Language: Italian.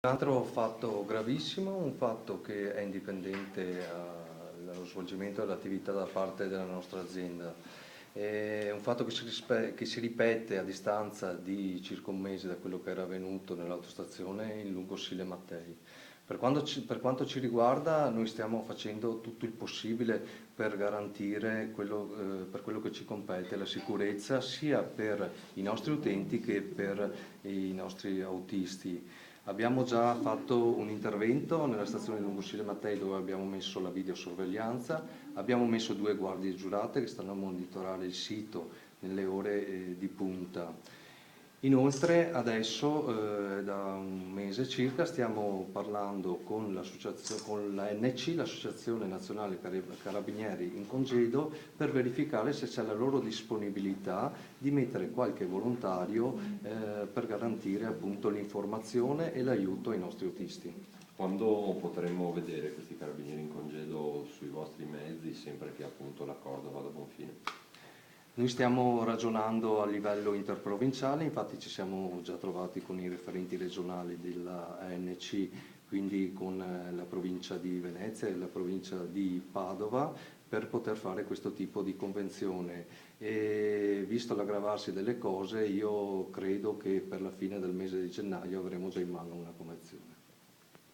Un altro fatto gravissimo, un fatto che è indipendente dallo svolgimento dell'attività da parte della nostra azienda. È un fatto che si ripete a distanza di circa un mese da quello che era avvenuto nell'autostazione in lungo Sile Mattei. Per quanto ci riguarda, noi stiamo facendo tutto il possibile per garantire per quello che ci compete, la sicurezza sia per i nostri utenti che per i nostri autisti. Abbiamo già fatto un intervento nella stazione di Lungoscile Mattei dove abbiamo messo la videosorveglianza, abbiamo messo 2 guardie giurate che stanno a monitorare il sito nelle ore di punta. Inoltre adesso da un mese circa stiamo parlando con con l'ANC, l'Associazione Nazionale Carabinieri in Congedo, per verificare se c'è la loro disponibilità di mettere qualche volontario per garantire appunto l'informazione e l'aiuto ai nostri autisti. Quando potremmo vedere questi carabinieri in congedo sui vostri mezzi, sempre che appunto l'accordo vada a buon fine? Noi stiamo ragionando a livello interprovinciale, infatti ci siamo già trovati con i referenti regionali della ANC, quindi con la provincia di Venezia e la provincia di Padova, per poter fare questo tipo di convenzione. E visto l'aggravarsi delle cose, io credo che per la fine del mese di gennaio avremo già in mano una convenzione.